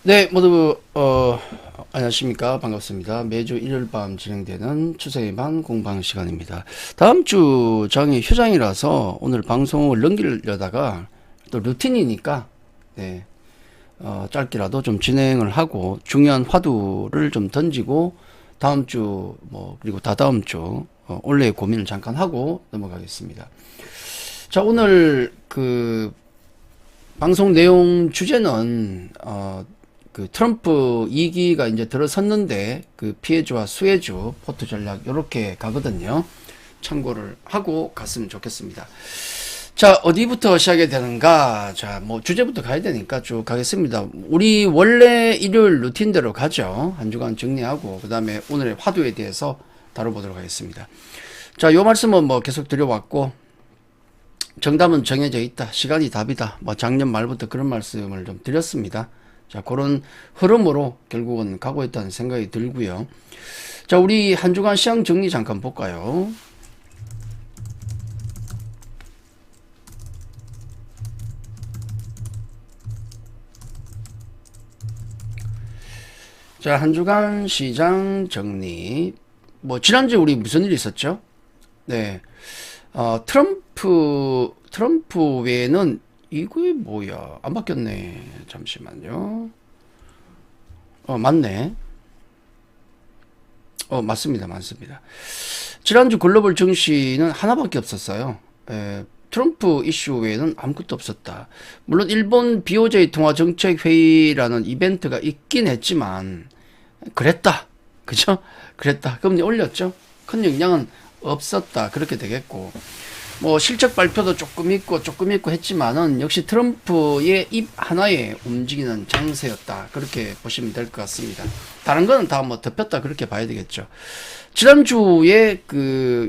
네, 모두 안녕하십니까. 반갑습니다. 매주 일요일 밤 진행되는 추세의 반 공방 시간입니다. 다음 주 장이 휴장이라서 오늘 방송을 넘기려다가 또 루틴이니까 네, 짧게라도 좀 진행을 하고 중요한 화두를 좀 던지고 다음 주 그리고 다다음 주 올해의 고민을 잠깐 하고 넘어가겠습니다. 자, 오늘 그 방송 내용 주제는 그 트럼프 2기가 이제 들어섰는데 그 피해주와 수혜주 포트 전략 요렇게 가거든요. 참고를 하고 갔으면 좋겠습니다. 자, 어디부터 시작이 되는가? 자, 주제부터 가야 되니까 쭉 가겠습니다. 우리 원래 일요일 루틴대로 가죠. 한 주간 정리하고 그다음에 오늘의 화두에 대해서 다뤄보도록 하겠습니다. 자, 요 말씀은 계속 드려왔고 정답은 정해져 있다. 시간이 답이다. 작년 말부터 그런 말씀을 좀 드렸습니다. 자, 그런 흐름으로 결국은 가고 있다는 생각이 들고요. 자, 우리 한 주간 시장 정리 잠깐 볼까요? 자, 한 주간 시장 정리. 지난주에 우리 무슨 일이 있었죠? 네. 트럼프 외에는 이게 뭐야? 안 바뀌었네. 잠시만요. 맞네. 맞습니다. 맞습니다. 지난주 글로벌 증시는 하나밖에 없었어요. 트럼프 이슈 외에는 아무것도 없었다. 물론 일본 BOJ 통화정책회의라는 이벤트가 있긴 했지만 그랬다. 그죠? 그랬다. 금리 올렸죠? 큰 영향은 없었다. 그렇게 되겠고. 실적 발표도 조금 있고 했지만은 역시 트럼프의 입 하나에 움직이는 장세였다. 그렇게 보시면 될 것 같습니다. 다른 거는 다 덮였다. 그렇게 봐야 되겠죠. 지난주에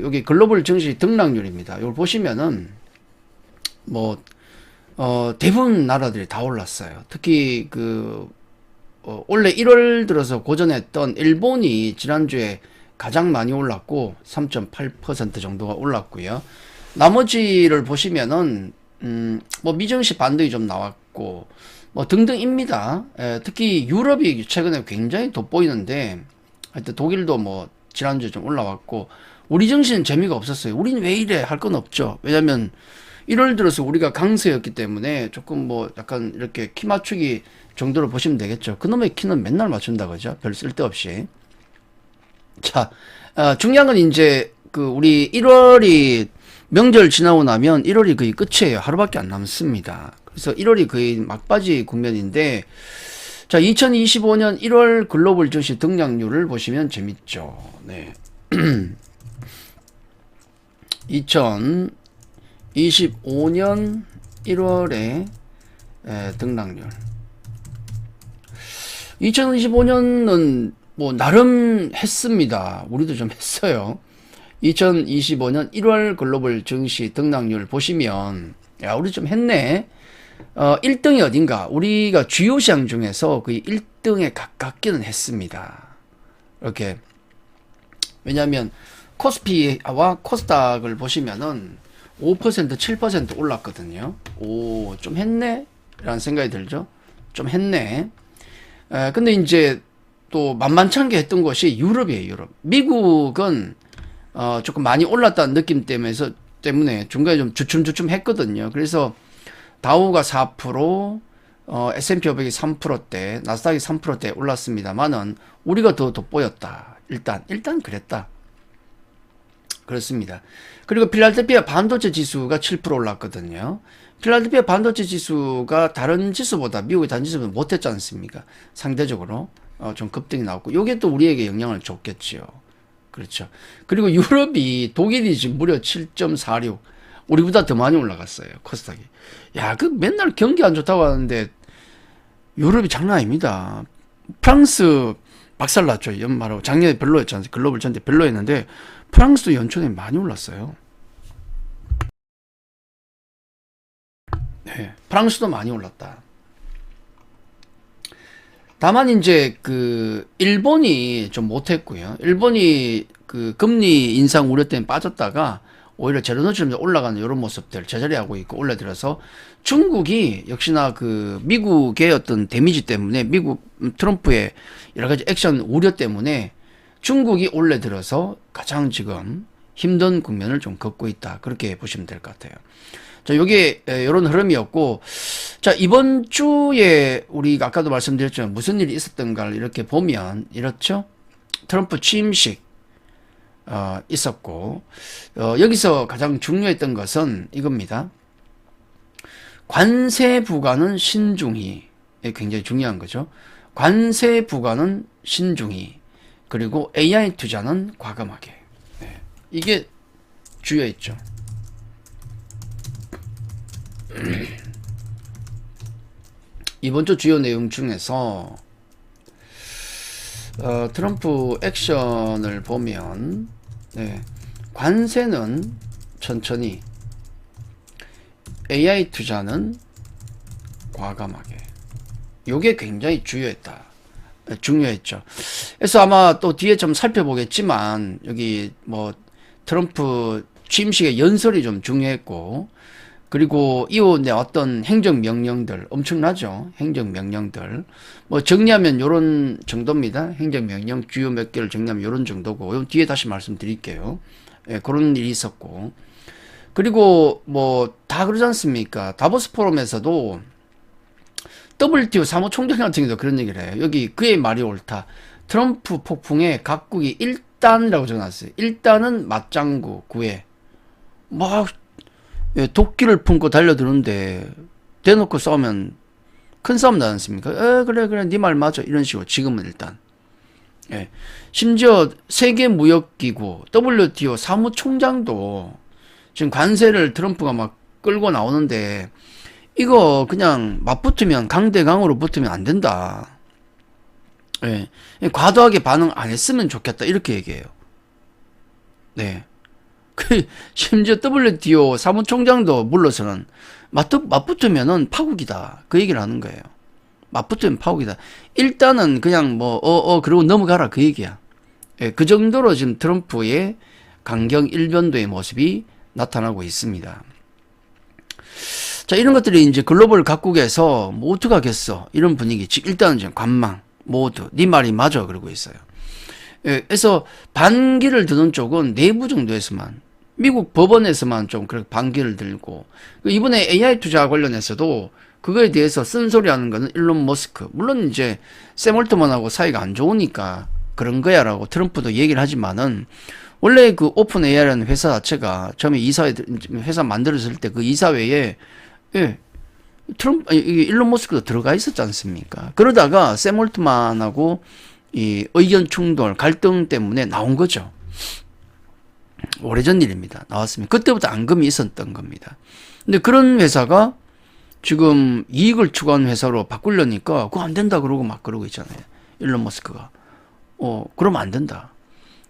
여기 글로벌 증시 등락률입니다. 이걸 보시면은 대부분 나라들이 다 올랐어요. 특히 원래 1월 들어서 고전했던 일본이 지난주에 가장 많이 올랐고 3.8% 정도가 올랐고요. 나머지를 보시면은 미증시 반등이 좀 나왔고 등등입니다. 특히 유럽이 최근에 굉장히 돋보이는데 하여튼 독일도 지난주에 좀 올라왔고 우리 증시는 재미가 없었어요. 우리는 왜 이래 할 건 없죠. 왜냐면 1월 들어서 우리가 강세였기 때문에 조금 약간 이렇게 키 맞추기 정도로 보시면 되겠죠. 그놈의 키는 맨날 맞춘다 그죠? 별 쓸데없이. 자, 중요한 건 이제 우리 1월이 명절 지나고 나면 1월이 거의 끝이에요. 하루밖에 안 남습니다. 그래서 1월이 거의 막바지 국면인데, 자, 2025년 1월 글로벌 증시 등락률을 보시면 재밌죠. 네. 2025년 1월에 등락률. 2025년은 나름 했습니다. 우리도 좀 했어요. 2025년 1월 글로벌 증시 등락률 보시면 야, 우리 좀 했네. 1등이 어딘가? 우리가 주요 시장 중에서 거의 1등에 가깝기는 했습니다. 이렇게. 왜냐하면 코스피와 코스닥을 보시면은 5%, 7% 올랐거든요. 오, 좀 했네? 라는 생각이 들죠? 좀 했네. 근데 이제 또 만만찮게 했던 것이 유럽이에요, 유럽. 미국은 조금 많이 올랐다는 느낌 때문에 중간에 좀 주춤주춤 했거든요. 그래서 다우가 4%, S&P 500이 3%대, 나스닥이 3%대 올랐습니다만은 우리가 더 돋보였다. 일단 그랬다. 그렇습니다. 그리고 필라델피아 반도체 지수가 7% 올랐거든요. 필라델피아 반도체 지수가 다른 지수보다, 미국의 다른 지수보다 못했지 않습니까? 상대적으로 좀 급등이 나왔고, 요게 또 우리에게 영향을 줬겠지요. 그렇죠. 그리고 유럽이, 독일이 지금 무려 7.46. 우리보다 더 많이 올라갔어요. 코스닥이. 야, 맨날 경기 안 좋다고 하는데 유럽이 장난 아닙니다. 프랑스 박살났죠. 연말하고. 작년에 별로였잖아요. 글로벌 전체 별로였는데 프랑스도 연초에 많이 올랐어요. 네. 프랑스도 많이 올랐다. 다만 이제 일본이 좀 못했고요. 일본이 금리 인상 우려 때문에 빠졌다가 오히려 제로너처럼 올라가는 이런 모습들 제자리 하고 있고 올려들어서 중국이 역시나 그 미국의 어떤 데미지 때문에 미국 트럼프의 여러 가지 액션 우려 때문에 중국이 올려들어서 가장 지금 힘든 국면을 좀 겪고 있다. 그렇게 보시면 될 것 같아요. 자, 요게 이런 흐름이었고, 자, 이번 주에 우리가 아까도 말씀드렸지만 무슨 일이 있었던가를 이렇게 보면 이렇죠. 트럼프 취임식 있었고, 여기서 가장 중요했던 것은 이겁니다. 관세 부과는 신중히, 굉장히 중요한 거죠. 관세 부과는 신중히, 그리고 AI 투자는 과감하게. 네. 이게 주요했죠. 이번 주 주요 내용 중에서 트럼프 액션을 보면 네, 관세는 천천히, AI 투자는 과감하게. 요게 굉장히 중요했죠. 그래서 아마 또 뒤에 좀 살펴보겠지만 여기 뭐 트럼프 취임식의 연설이 좀 중요했고, 그리고 이후에 어떤 행정명령들 엄청나죠. 행정명령들 뭐 정리하면 요런 정도입니다. 행정명령 주요 몇 개를 정리하면 요런 정도고, 뒤에 다시 말씀드릴게요. 예, 그런 일이 있었고, 그리고 뭐 다 그러지 않습니까? 다보스 포럼에서도 WTO 사무총장 같은 경우도 그런 얘기를 해요. 여기 그의 말이 옳다. 트럼프 폭풍에 각국이 1단이라고 적어놨어요. 1단은 맞장구 구해. 막 도끼를 품고 달려드는데 대놓고 싸우면 큰 싸움 나지 않습니까? 그래 네 말 맞아. 이런 식으로 지금은 일단. 예. 심지어 세계무역기구 WTO 사무총장도 지금 관세를 트럼프가 막 끌고 나오는데 이거 그냥 맞붙으면 강대강으로 붙으면 안 된다. 예. 과도하게 반응 안 했으면 좋겠다. 이렇게 얘기해요. 네. 심지어 WTO 사무총장도 물러서는 맞붙으면은 파국이다. 그 얘기를 하는 거예요. 맞붙으면 파국이다. 일단은 그냥 그러고 넘어가라. 그 얘기야. 예, 그 정도로 지금 트럼프의 강경 일변도의 모습이 나타나고 있습니다. 자, 이런 것들이 이제 글로벌 각국에서 뭐 어떡하겠어. 이런 분위기. 일단은 지금 관망. 모두. 네 말이 맞아. 그러고 있어요. 예, 그래서 반기를 드는 쪽은 내부 정도에서만, 미국 법원에서만 좀 그렇게 반기를 들고, 이번에 AI 투자 관련해서도 그거에 대해서 쓴소리 하는 거는 일론 머스크. 물론 이제 샘 올트만하고 사이가 안 좋으니까 그런 거야 라고 트럼프도 얘기를 하지만은, 원래 그 오픈 AI라는 회사 자체가 처음에 회사 만들었을 때 그 이사회에 예, 일론 머스크도 들어가 있었지 않습니까? 그러다가 샘 올트만하고 이 의견 충돌, 갈등 때문에 나온 거죠. 오래전 일입니다. 나왔습니다. 그때부터 앙금이 있었던 겁니다. 근데 그런 회사가 지금 이익을 추구하는 회사로 바꾸려니까 그거 안 된다 그러고 막 그러고 있잖아요. 일론 머스크가. 그러면 안 된다.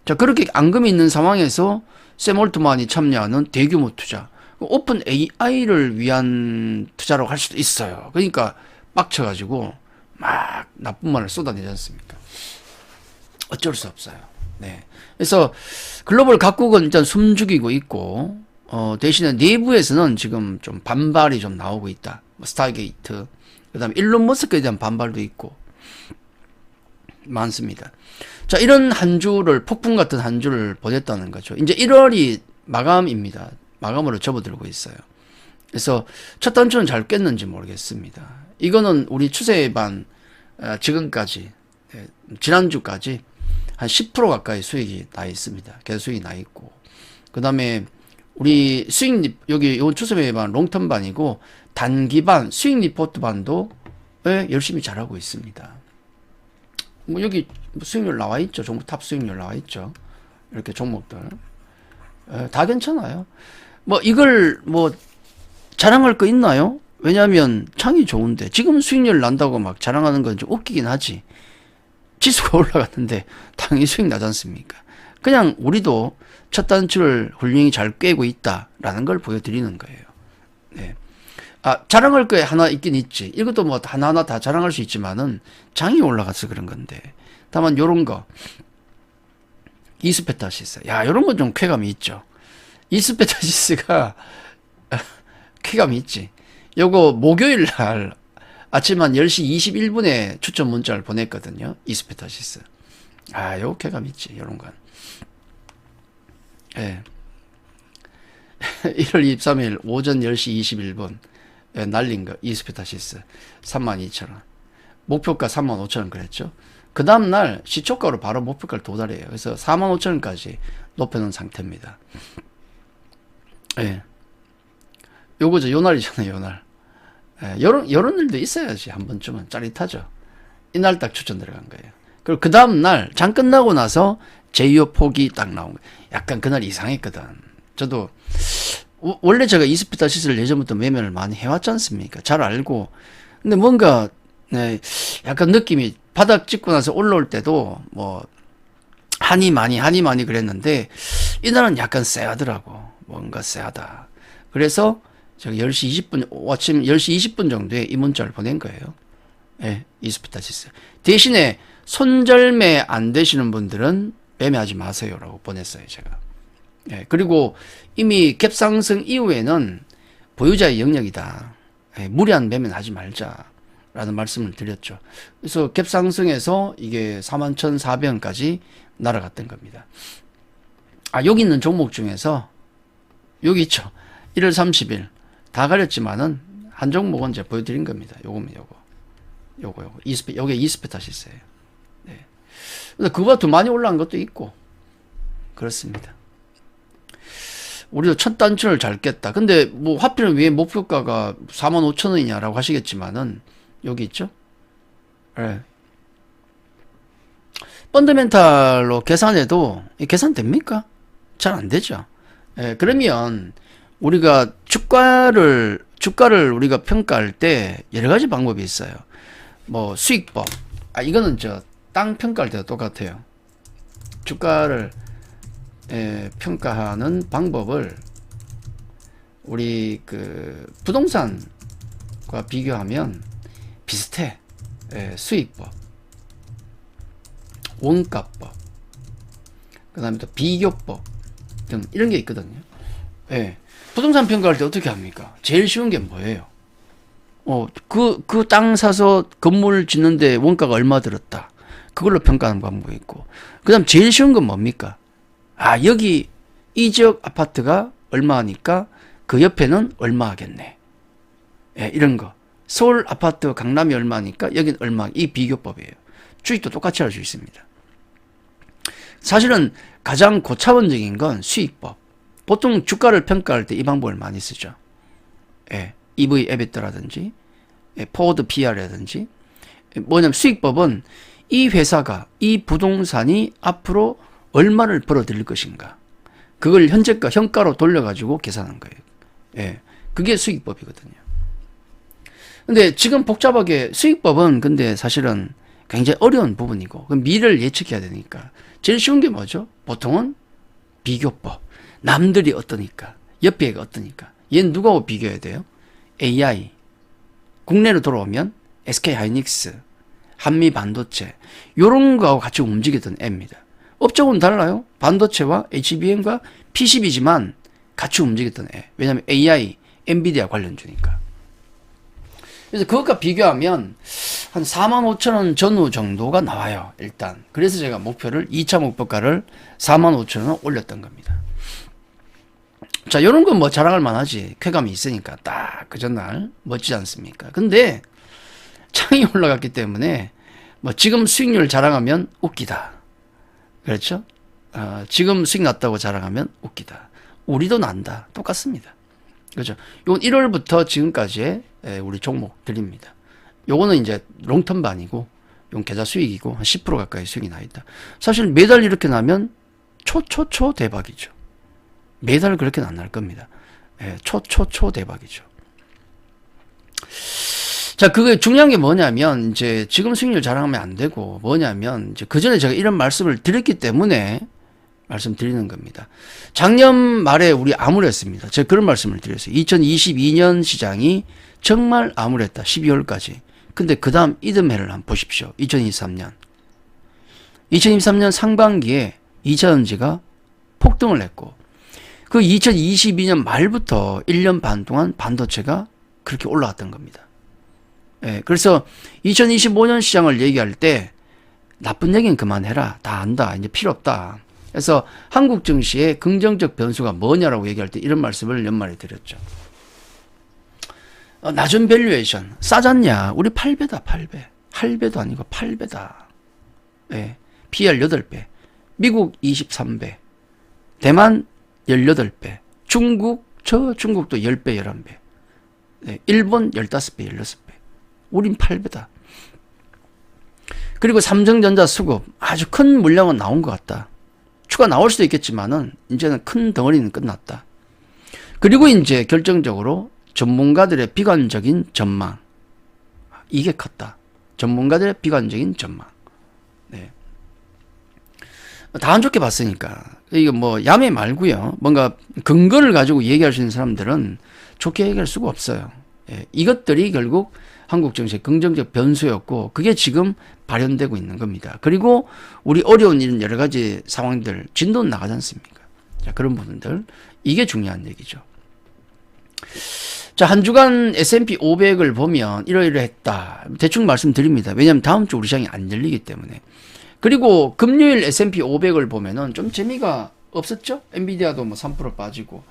자, 그렇게 앙금이 있는 상황에서 샘 올트만이 참여하는 대규모 투자, 오픈 AI를 위한 투자라고 할 수도 있어요. 그러니까 빡쳐가지고 막 나쁜 말을 쏟아내지 않습니까? 어쩔 수 없어요. 네. 그래서 글로벌 각국은 일단 숨죽이고 있고, 대신에 내부에서는 지금 좀 반발이 좀 나오고 있다. 스타게이트, 그 다음에 일론 머스크에 대한 반발도 있고, 많습니다. 자, 이런 한 주를, 폭풍 같은 한 주를 보냈다는 거죠. 이제 1월이 마감입니다. 마감으로 접어들고 있어요. 그래서 첫 단추는 잘 깼는지 모르겠습니다. 이거는 우리 추세반, 지금까지, 지난주까지 한 10% 가까이 수익이 나 있습니다. 계속 수익이 나 있고. 그 다음에 우리 수익, 여기 요 추세반 롱텀반이고, 단기반, 수익 리포트 반도 열심히 잘하고 있습니다. 뭐 여기 수익률 나와 있죠. 종목 탑 수익률 나와 있죠. 이렇게 종목들. 다 괜찮아요. 뭐 이걸 뭐 자랑할 거 있나요? 왜냐하면 창이 좋은데, 지금 수익률 난다고 막 자랑하는 건 좀 웃기긴 하지. 지수가 올라갔는데 당연히 수익 나지 않습니까? 그냥 우리도 첫 단추를 훌륭히 잘 꿰고 있다라는 걸 보여드리는 거예요. 네. 자랑할 거 하나 있긴 있지. 이것도 뭐 하나하나 다 자랑할 수 있지만은 장이 올라가서 그런 건데. 다만 요런 거 이수페타시스. 야, 요런 건 좀 쾌감이 있죠. 이스페타시스가 쾌감이 있지. 요거 목요일 날 아침 한 10시 21분에 추천 문자를 보냈거든요. 이스페타시스. 아, 요거 쾌감 있지. 요런 건. 예. 1월 23일 오전 10시 21분 예, 날린 거 이스페타시스 32,000원. 목표가 35,000원 그랬죠. 그 다음날 시초가로 바로 목표가를 도달해요. 그래서 45,000원까지 높여놓은 상태입니다. 예. 요거죠. 요 날이잖아요. 요 날. 예, 요런 일도 있어야지. 한 번쯤은 짜릿하죠. 이날 딱 추천 들어간 거예요. 그리고 그 다음날 장 끝나고 나서 제이오 폭이 딱 나온 거예요. 약간 그날 이상했거든. 저도 원래 제가 이스피타시스를 예전부터 매매를 많이 해왔지 않습니까? 잘 알고. 근데 뭔가 네, 약간 느낌이 바닥 찍고 나서 올라올 때도 뭐 한이 많이 그랬는데 이날은 약간 쎄하더라고. 뭔가 쎄하다. 그래서 제가 10시 20분 아침 10시 20분 정도에 이 문자를 보낸 거예요. 예, 이스피타시스. 대신에 손절매 안 되시는 분들은 매매하지 마세요라고 보냈어요, 제가. 예, 그리고 이미 갭 상승 이후에는 보유자의 영역이다. 예, 무리한 매매는 하지 말자라는 말씀을 드렸죠. 그래서 갭 상승에서 이게 41,400원까지 날아갔던 겁니다. 아, 여기 있는 종목 중에서 여기 있죠. 1월 30일 다 가렸지만은 한 종목은 이제 보여드린 겁니다. 요거면 요거 요게 이스페타시스예요. 네. 근데 그거보다 더 많이 올라간 것도 있고 그렇습니다. 우리도 첫 단추를 잘 깼다. 근데 뭐 하필은 왜 목표가가 45,000원이냐라고 하시겠지만은 여기 있죠. 네. 펀더멘탈로 계산해도 계산됩니까? 잘 안 되죠. 예, 그러면 우리가 주가를 우리가 평가할 때 여러 가지 방법이 있어요. 뭐 수익법. 아, 이거는 땅 평가할 때도 똑같아요. 주가를 평가하는 방법을 우리 그 부동산과 비교하면 비슷해. 수익법, 원가법, 그 다음에 또 비교법 등 이런 게 있거든요. 부동산 평가할 때 어떻게 합니까? 제일 쉬운 게 뭐예요? 그 땅 사서 건물 짓는데 원가가 얼마 들었다. 그걸로 평가하는 방법이 있고. 그 다음 제일 쉬운 건 뭡니까? 아, 여기 이 지역 아파트가 얼마니까 그 옆에는 얼마 하겠네. 이런 거. 서울 아파트 강남이 얼마니까 여긴 얼마. 이 비교법이에요. 주식도 똑같이 할 수 있습니다. 사실은 가장 고차원적인 건 수익법. 보통 주가를 평가할 때 이 방법을 많이 쓰죠. EV 에비터라든지 포워드 PR이라든지 뭐냐면 수익법은 이 회사가 이 부동산이 앞으로 얼마를 벌어들일 것인가 그걸 현재가 현가로 돌려가지고 계산한 거예요. 그게 수익법이거든요. 근데 지금 복잡하게 수익법은 근데 사실은 굉장히 어려운 부분이고 미래를 예측해야 되니까 제일 쉬운 게 뭐죠? 보통은 비교법. 남들이 어떠니까 옆에 애가 어떠니까 얘는 누구하고 비교해야 돼요? AI 국내로 돌아오면 SK하이닉스 한미반도체 요런 거하고 같이 움직이던 애입니다. 업종은 달라요. 반도체와 HBM과 PCB지만 같이 움직였던 애. 왜냐하면 AI, 엔비디아 관련주니까. 그래서 그것과 비교하면 한 45,000원 전후 정도가 나와요. 일단. 그래서 제가 목표를 2차 목표가를 45,000원 올렸던 겁니다. 자, 요런 건 뭐 자랑할 만하지. 쾌감이 있으니까 딱 그 전날 멋지지 않습니까? 근데 창이 올라갔기 때문에 뭐 지금 수익률 자랑하면 웃기다. 그렇죠? 지금 수익 났다고 자랑하면 웃기다. 우리도 난다. 똑같습니다. 그렇죠? 요건 1월부터 지금까지의 우리 종목 드립니다. 요거는 이제 롱텀 반이고, 요건 계좌 수익이고, 한 10% 가까이 수익이 나 있다. 사실 매달 이렇게 나면 초 대박이죠. 매달 그렇게는 안 날 겁니다. 초 대박이죠. 자, 그게 중요한 게 뭐냐면, 이제 지금 수익률 자랑하면 안 되고, 뭐냐면, 이제 그 전에 제가 이런 말씀을 드렸기 때문에 말씀드리는 겁니다. 작년 말에 우리 암울했습니다. 제가 그런 말씀을 드렸어요. 2022년 시장이 정말 암울했다. 12월까지. 근데 그 다음 이듬해를 한번 보십시오. 2023년. 2023년 상반기에 2차전지가 폭등을 했고, 그 2022년 말부터 1년 반 동안 반도체가 그렇게 올라왔던 겁니다. 예, 그래서 2025년 시장을 얘기할 때 나쁜 얘기는 그만해라. 다 안다. 이제 필요 없다. 그래서 한국 증시의 긍정적 변수가 뭐냐라고 얘기할 때 이런 말씀을 연말에 드렸죠. 낮은 밸류에이션. 싸졌냐? 우리 8배다, 8배. 8배도 아니고 8배다. 예, PR 8배. 미국 23배. 대만 18배. 중국도 10배, 11배. 예, 일본 15배, 16배. 우린 8배다. 그리고 삼성전자 수급 아주 큰 물량은 나온 것 같다. 추가 나올 수도 있겠지만은 이제는 큰 덩어리는 끝났다. 그리고 이제 결정적으로 전문가들의 비관적인 전망. 이게 컸다. 전문가들의 비관적인 전망. 네. 다 안 좋게 봤으니까. 이거 뭐 야매 말고요. 뭔가 근거를 가지고 얘기할 수 있는 사람들은 좋게 얘기할 수가 없어요. 예. 이것들이 결국 한국 정치의 긍정적 변수였고 그게 지금 발현되고 있는 겁니다. 그리고 우리 어려운 이런 여러 가지 상황들 진도는 나가지 않습니까? 자, 그런 부분들 이게 중요한 얘기죠. 자, 한 주간 S&P 500을 보면 이러이러했다. 대충 말씀드립니다. 왜냐하면 다음 주 우리 시장이 안 열리기 때문에. 그리고 금요일 S&P 500을 보면은 좀 재미가 없었죠? 엔비디아도 뭐 3% 빠지고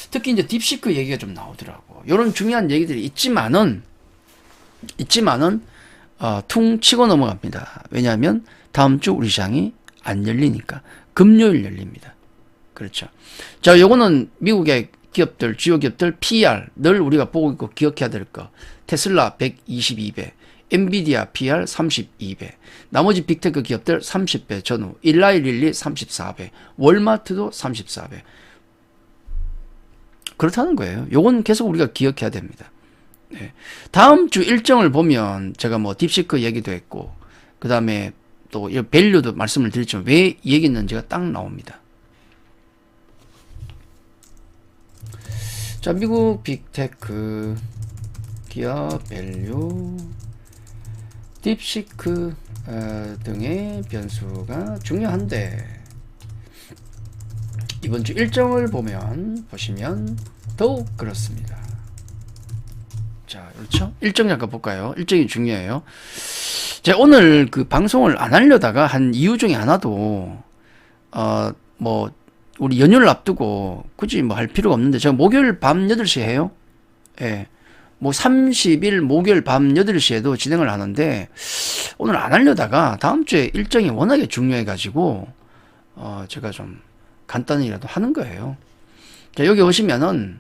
특히 이제 딥시크 얘기가 좀 나오더라고. 이런 중요한 얘기들이 있지만은 퉁 치고 넘어갑니다. 왜냐하면 다음 주 우리 시장이 안 열리니까 금요일 열립니다. 그렇죠. 자, 요거는 미국의 기업들, 주요 기업들 PR 늘 우리가 보고 있고 기억해야 될 거. 테슬라 122배, 엔비디아 PR 32배, 나머지 빅테크 기업들 30배 전후, 일라이릴리 34배, 월마트도 34배. 그렇다는 거예요. 요건 계속 우리가 기억해야 됩니다. 네. 다음 주 일정을 보면 제가 뭐 딥시크 얘기도 했고 그 다음에 또 이 밸류도 말씀을 드렸지만 왜 얘기했는지가 딱 나옵니다. 자, 미국 빅테크 기업 밸류 딥시크 등의 변수가 중요한데 이번 주 일정을 보시면 더욱 그렇습니다. 자, 그렇죠? 일정 잠깐 볼까요? 일정이 중요해요. 제가 오늘 그 방송을 안 하려다가 한 이유 중에 하나도, 뭐, 우리 연휴를 앞두고 굳이 뭐 할 필요가 없는데, 제가 목요일 밤 8시에 해요. 예. 뭐 30일 목요일 밤 8시에도 진행을 하는데, 오늘 안 하려다가 다음 주에 일정이 워낙에 중요해가지고, 제가 좀 간단히라도 하는 거예요. 자, 여기 오시면은,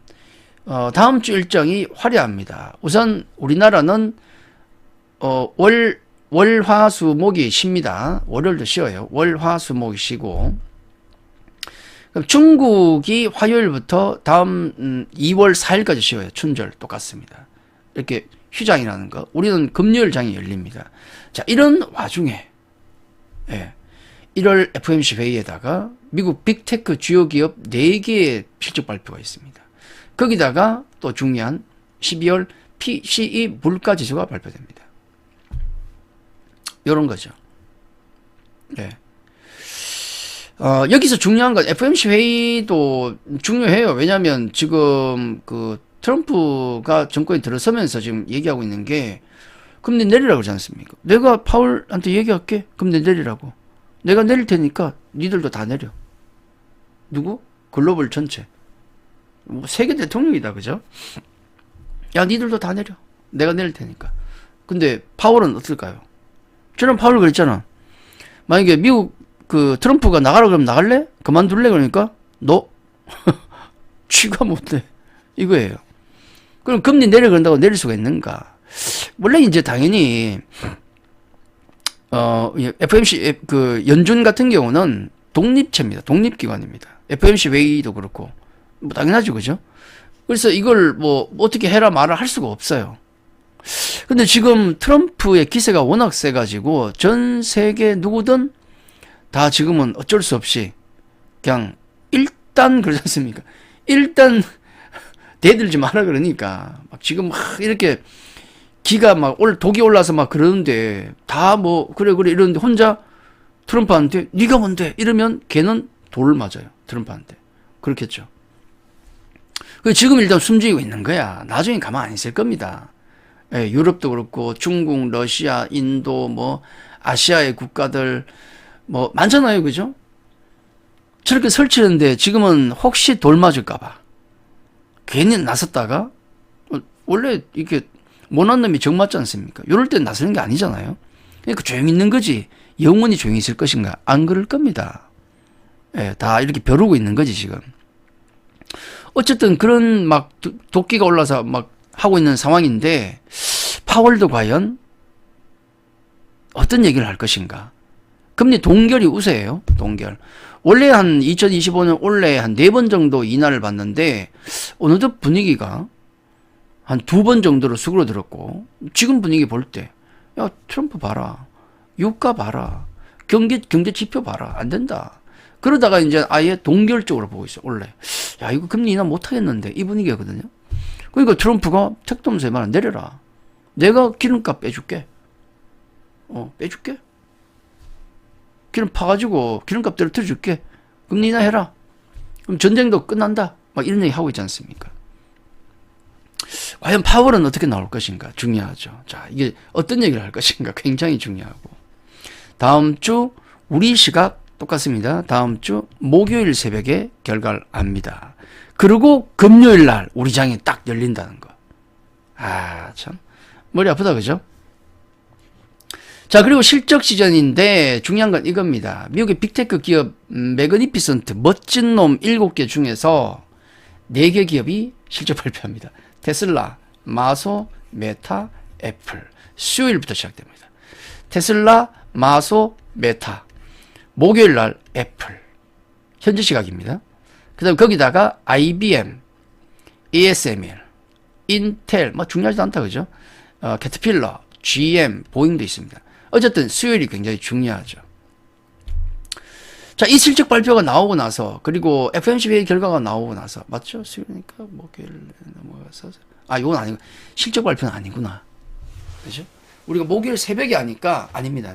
다음 주 일정이 화려합니다. 우선 우리나라는 월, 화, 수, 목이 쉽니다. 월요일도 쉬어요. 월, 화, 수, 목이 쉬고 그럼 중국이 화요일부터 다음 2월 4일까지 쉬어요. 춘절 똑같습니다. 이렇게 휴장이라는 거. 우리는 금요일 장이 열립니다. 자, 이런 와중에 1월 FOMC 회의에다가 미국 빅테크 주요 기업 4개의 실적 발표가 있습니다. 거기다가 또 중요한 12월 PCE 물가지수가 발표됩니다. 요런 거죠. 네. 여기서 중요한 건 FOMC 회의도 중요해요. 왜냐하면 지금 그 트럼프가 정권에 들어서면서 지금 얘기하고 있는 게 금리 내리라고 그러지 않습니까? 내가 파월한테 얘기할게. 금리 내리라고. 내가 내릴 테니까 니들도 다 내려. 누구? 글로벌 전체. 뭐 세계 대통령이다, 그죠? 야, 니들도 다 내려. 내가 내릴 테니까. 근데 파월은 어떨까요? 저는 파월 그랬잖아. 만약에 미국 그 트럼프가 나가라 그러면 나갈래? 그만둘래? 그러니까 너 취가 못해. 이거예요. 그럼 금리 내려 그런다고 내릴 수가 있는가? 원래 이제 당연히 FOMC 그 연준 같은 경우는 독립체입니다. 독립기관입니다. FOMC 회의도 그렇고 뭐 당연하죠, 그죠? 그래서 이걸 뭐 어떻게 해라 말아 할 수가 없어요. 근데 지금 트럼프의 기세가 워낙 세가지고 전 세계 누구든 다 지금은 어쩔 수 없이 그냥 일단 그러지 않습니까? 일단 대들지 마라 그러니까 막 지금 막 이렇게 기가 막 독이 올라서 막 그러는데 다 뭐 그래 이러는데 혼자 트럼프한테 네가 뭔데 이러면 걔는 돌을 맞아요. 트럼프한테. 그렇겠죠. 지금 일단 숨지고 있는 거야. 나중에 가만 안 있을 겁니다. 예, 유럽도 그렇고 중국, 러시아, 인도, 뭐 아시아의 국가들 뭐 많잖아요, 그죠? 저렇게 설치했는데 지금은 혹시 돌 맞을까봐 괜히 나섰다가 원래 이렇게 못난 놈이 정 맞지 않습니까? 이럴 땐 나서는 게 아니잖아요. 그러니까 조용히 있는 거지 영원히 조용히 있을 것인가? 안 그럴 겁니다. 예, 다 이렇게 벼르고 있는 거지 지금. 어쨌든 그런 막 도끼가 올라서 막 하고 있는 상황인데 파월도 과연 어떤 얘기를 할 것인가? 금리 동결이 우세해요. 동결. 원래 한 2025년 올해 한 4번 정도 인하를 봤는데 어느덧 분위기가 한 2번 정도로 수그러들었고 지금 분위기 볼 때 야 트럼프 봐라. 유가 봐라. 경제 지표 봐라. 안 된다. 그러다가 이제 아예 동결적으로 보고 있어요. 원래. 야 이거 금리 인하 못하겠는데 이 분위기거든요. 그러니까 트럼프가 택도면서 말 내려라. 내가 기름값 빼줄게. 빼줄게. 기름 파가지고 기름값 떨어뜨려줄게. 금리 인하해라. 그럼 전쟁도 끝난다. 막 이런 얘기 하고 있지 않습니까? 과연 파월은 어떻게 나올 것인가 중요하죠. 자, 이게 어떤 얘기를 할 것인가 굉장히 중요하고. 다음 주 우리 시각 똑같습니다. 다음 주 목요일 새벽에 결과를 압니다. 그리고 금요일 날 우리 장이 딱 열린다는 거. 아, 참 머리 아프다 그죠? 자, 그리고 실적 시즌인데 중요한 건 이겁니다. 미국의 빅테크 기업 매그니피선트 멋진 놈 7개 중에서 4개 기업이 실적 발표합니다. 테슬라, 마소, 메타, 애플. 수요일부터 시작됩니다. 테슬라, 마소, 메타. 목요일 날 애플. 현재 시각입니다. 그 다음에 거기다가 IBM, ASML, 인텔, 뭐 중요하지도 않다 그죠? 캐터필러, GM, 보잉도 있습니다. 어쨌든 수요일이 굉장히 중요하죠. 자, 이 실적 발표가 나오고 나서 그리고 FOMC 회의 결과가 나오고 나서 맞죠? 수요일이니까 목요일 넘어가서 이건 아니고 실적 발표는 아니구나. 그죠? 우리가 목요일 새벽에 하니까 아닙니다.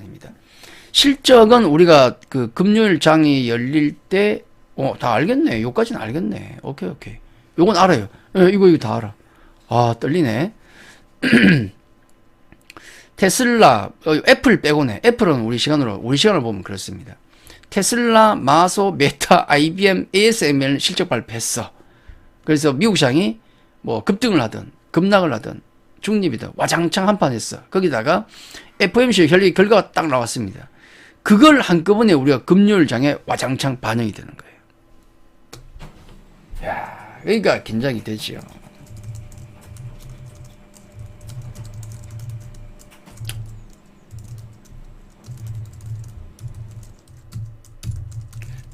실적은 우리가 그 금요일 장이 열릴 때 다 알겠네. 요까지는 알겠네. 오케이. 요건 알아요. 이거 다 알아. 떨리네. 테슬라, 애플 빼고네. 애플은 우리 시간으로 보면 그렇습니다. 테슬라, 마소, 메타, IBM, ASML 실적 발표했어. 그래서 미국 시장이 뭐 급등을 하든 급락을 하든 중립이든 와장창 한판 했어. 거기다가 FOMC 결과가 딱 나왔습니다. 그걸 한꺼번에 우리가 금요일 장에 와장창 반영이 되는 거예요. 야, 그러니까 긴장이 되지요.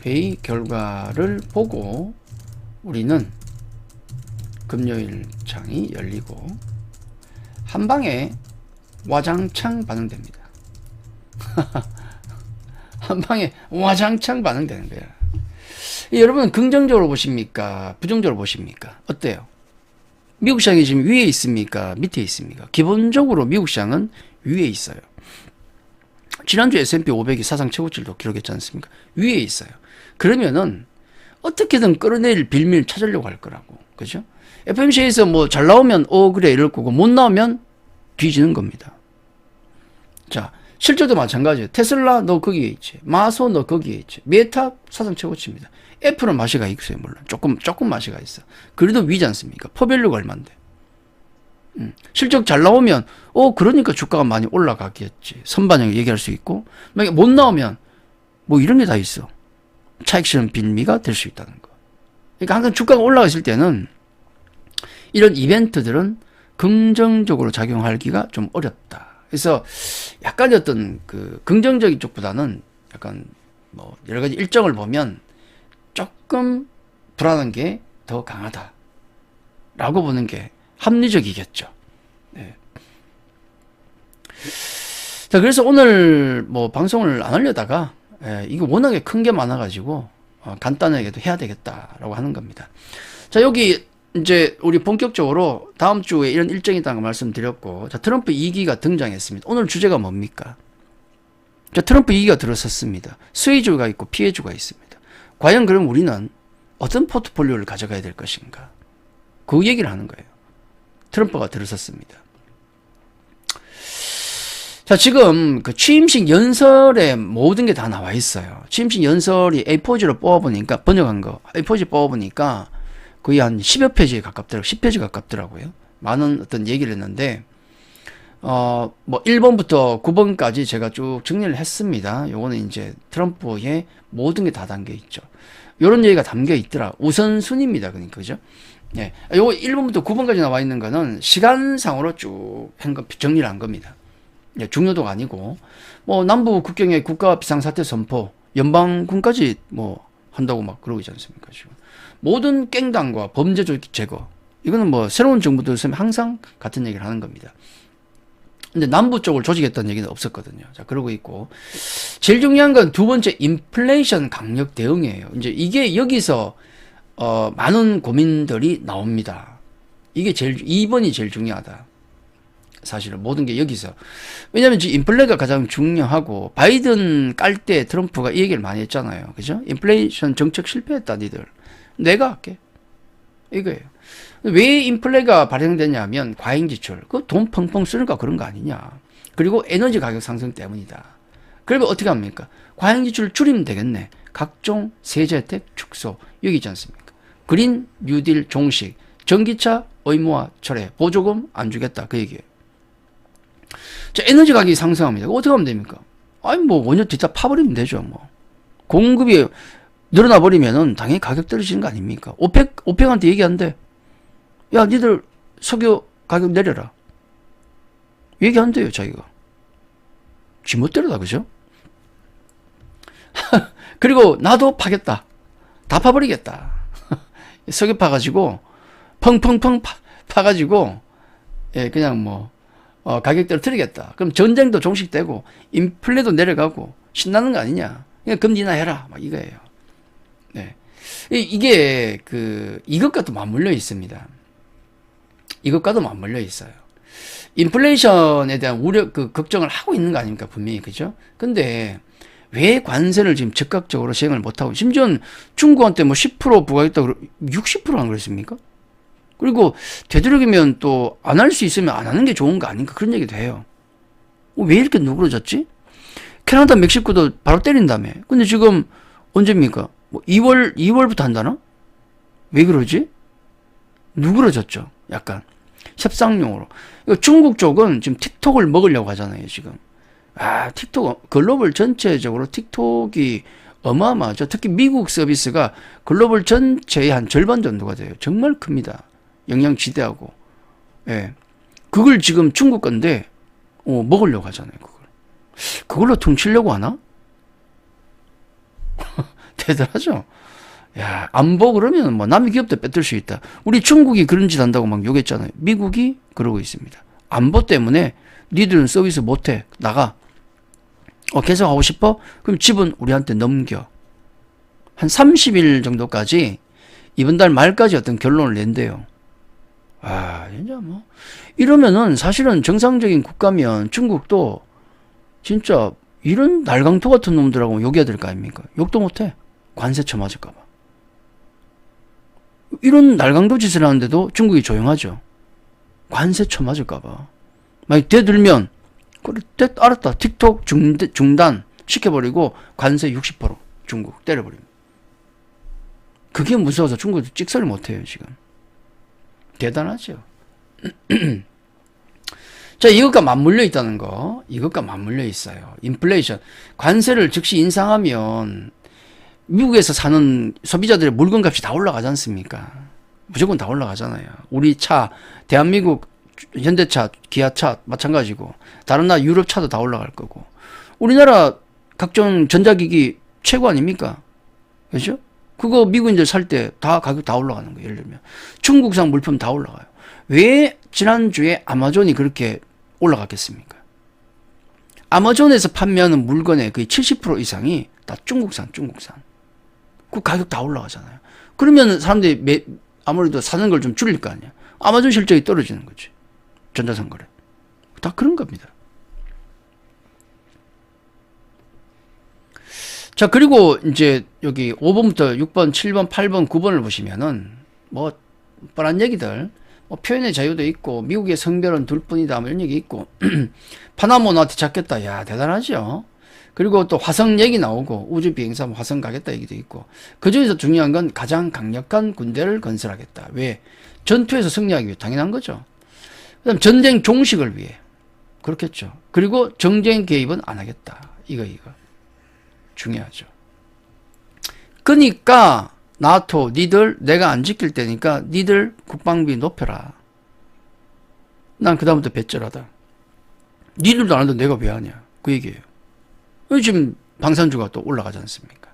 회의 결과를 보고 우리는 금요일 장이 열리고 한 방에 와장창 반응됩니다. 한 방에 와장창 반응되는 거야. 여러분 긍정적으로 보십니까? 부정적으로 보십니까? 어때요? 미국 시장이 지금 위에 있습니까? 밑에 있습니까? 기본적으로 미국 시장은 위에 있어요. 지난주 S&P 500이 사상 최고치를 기록했지 않습니까? 위에 있어요. 그러면은 어떻게든 끌어내릴 빌미를 찾으려고 할 거라고. 그죠? FOMC에서 뭐 잘 나오면 그래 이럴 거고 못 나오면 뒤지는 겁니다. 자, 실적도 마찬가지예요. 테슬라 너 거기에 있지. 마소 너 거기에 있지. 메타 사상 최고치입니다. 애플은 맛이가 있어요. 물론 조금 맛이가 있어. 그래도 위지 않습니까? 퍼밸류가 얼만데. 실적 잘 나오면 그러니까 주가가 많이 올라가겠지. 선반영 얘기할 수 있고 만약에 못 나오면 뭐 이런 게 다 있어. 차익 실현 빌미가 될 수 있다는 거. 그러니까 항상 주가가 올라가 있을 때는 이런 이벤트들은 긍정적으로 작용하기가 좀 어렵다. 그래서 약간 어떤 그 긍정적인 쪽보다는 약간 뭐 여러 가지 일정을 보면 조금 불안한 게 더 강하다라고 보는 게 합리적이겠죠. 네. 자, 그래서 오늘 뭐 방송을 안 하려다가 이거 워낙에 큰 게 많아가지고 간단하게도 해야 되겠다라고 하는 겁니다. 자, 여기 이제 우리 본격적으로 다음 주에 이런 일정이 있다는 걸 말씀드렸고, 자, 트럼프 2기가 등장했습니다. 오늘 주제가 뭡니까? 자, 트럼프 2기가 들어섰습니다. 수혜주가 있고 피해주가 있습니다. 과연 그럼 우리는 어떤 포트폴리오를 가져가야 될 것인가? 그 얘기를 하는 거예요. 트럼프가 들어섰습니다. 자, 지금 그 취임식 연설에 모든 게 다 나와 있어요. 취임식 연설이 A4지로 뽑아보니까, 번역한 거, A4지 뽑아보니까 거의 한 10여 페이지에 가깝더라고요. 10페이지 가깝더라고요. 많은 어떤 얘기를 했는데, 뭐 1번부터 9번까지 제가 쭉 정리를 했습니다. 요거는 이제 트럼프의 모든 게 다 담겨 있죠. 요런 얘기가 담겨 있더라. 우선순위입니다. 그러니까, 그죠? 예. 요거 1번부터 9번까지 나와 있는 거는 시간상으로 쭉 정리를 한 겁니다. 예, 중요도가 아니고, 뭐, 남부 국경의 국가 비상사태 선포, 연방군까지 뭐, 한다고 막 그러고 있지 않습니까, 지금. 모든 깽당과 범죄 조직 제거. 이거는 뭐, 새로운 정부 들어서면 항상 같은 얘기를 하는 겁니다. 근데 남부 쪽을 조직했다는 얘기는 없었거든요. 자, 그러고 있고. 제일 중요한 건 두 번째, 인플레이션 강력 대응이에요. 이제 이게 여기서, 많은 고민들이 나옵니다. 이게 2번이 제일 중요하다. 사실은 모든 게 여기서. 왜냐면 지금 인플레가 가장 중요하고, 바이든 깔 때 트럼프가 이 얘기를 많이 했잖아요. 그죠? 인플레이션 정책 실패했다, 니들. 내가 할게. 이거예요. 왜 인플레가 발생되냐면, 과잉 지출. 그 돈 펑펑 쓰니까 그런 거 아니냐. 그리고 에너지 가격 상승 때문이다. 그러면 어떻게 합니까? 과잉 지출 줄이면 되겠네. 각종 세제 혜택 축소. 여기 있지 않습니까? 그린 뉴딜 종식. 전기차 의무화 철회. 보조금 안 주겠다. 그 얘기예요. 자, 에너지 가격이 상승합니다. 어떻게 하면 됩니까? 아니, 뭐, 원유 뒷다 파버리면 되죠, 뭐. 공급이 늘어나 버리면은 당연히 가격 떨어지는 거 아닙니까? 오펙한테 얘기한대. 야, 니들 석유 가격 내려라. 얘기한대요, 자기가. 지멋대로다, 그죠? 그리고 나도 파겠다. 다 파버리겠다. 석유 파가지고, 펑펑펑 파가지고, 예, 그냥 뭐, 가격대로 틀리겠다. 그럼 전쟁도 종식되고, 인플레도 내려가고, 신나는 거 아니냐. 그냥 금리나 해라. 막 이거예요. 네. 이게, 이것과도 맞물려 있습니다. 이것과도 맞물려 있어요. 인플레이션에 대한 우려, 걱정을 하고 있는 거 아닙니까? 분명히. 그죠? 근데, 왜 관세를 지금 즉각적으로 시행을 못하고, 심지어는 중국한테 뭐 10% 부과했다고 60% 안 그랬습니까? 그리고 되도록이면 또 안 할 수 있으면 안 하는 게 좋은 거 아닌가 그런 얘기도 해요. 왜 이렇게 누그러졌지? 캐나다, 멕시코도 바로 때린다며. 근데 지금 언제입니까? 뭐 2월부터 한다나? 왜 그러지? 누그러졌죠. 약간 협상용으로. 중국 쪽은 지금 틱톡을 먹으려고 하잖아요. 지금. 틱톡 글로벌 전체적으로 틱톡이 어마어마하죠. 특히 미국 서비스가 글로벌 전체의 한 절반 정도가 돼요. 정말 큽니다. 영향 지대하고. 예. 그걸 지금 중국 건데, 먹으려고 하잖아요, 그걸로 퉁치려고 하나? 대단하죠? 야, 안보 그러면 뭐 남의 기업도 뺏을 수 있다. 우리 중국이 그런 짓 한다고 막 욕했잖아요. 미국이 그러고 있습니다. 안보 때문에 니들은 서비스 못해. 나가. 계속 하고 싶어? 그럼 집은 우리한테 넘겨. 한 30일 정도까지 이번 달 말까지 어떤 결론을 낸대요. 진짜 뭐. 이러면은 사실은 정상적인 국가면 중국도 진짜 이런 날강토 같은 놈들하고 욕해야 될 거 아닙니까? 욕도 못해. 관세 쳐맞을까봐. 이런 날강도 짓을 하는데도 중국이 조용하죠. 관세 쳐맞을까봐. 만약 대들면, 그래, 알았다. 틱톡 중단 시켜버리고 관세 60% 중국 때려버립니다. 그게 무서워서 중국도 찍소리 못해요, 지금. 대단하죠. 자, 이것과 맞물려 있다는 거. 이것과 맞물려 있어요. 인플레이션. 관세를 즉시 인상하면 미국에서 사는 소비자들의 물건값이 다 올라가지 않습니까? 무조건 다 올라가잖아요. 우리 차, 대한민국 현대차, 기아차 마찬가지고 다른 나라 유럽차도 다 올라갈 거고 우리나라 각종 전자기기 최고 아닙니까? 그렇죠? 그거 미국인들 살 때 다 가격 다 올라가는 거예요. 예를 들면 중국산 물품 다 올라가요. 왜 지난주에 아마존이 그렇게 올라갔겠습니까? 아마존에서 판매하는 물건의 거의 70% 이상이 다 중국산. 그 가격 다 올라가잖아요. 그러면 사람들이 아무래도 사는 걸 좀 줄일 거 아니야. 아마존 실적이 떨어지는 거지. 전자상거래. 다 그런 겁니다. 자, 그리고 이제 여기 5번부터 6번, 7번, 8번, 9번을 보시면은 뭐 뻔한 얘기들, 뭐 표현의 자유도 있고 미국의 성별은 둘뿐이다 뭐 이런 얘기 있고 파나모나한테 잡겠다. 야 대단하죠. 그리고 또 화성 얘기 나오고 우주 비행사 화성 가겠다 얘기도 있고 그중에서 중요한 건 가장 강력한 군대를 건설하겠다. 왜? 전투에서 승리하기 위해 당연한 거죠. 그다음 전쟁 종식을 위해 그렇겠죠. 그리고 정쟁 개입은 안 하겠다. 이거 중요하죠. 그러니까 나토 니들 내가 안 지킬 테니까 니들 국방비 높여라. 난 그다음부터 배절하다. 니들도 안 하는데 내가 왜 하냐. 그 얘기예요. 지금 방산주가 또 올라가지 않습니까?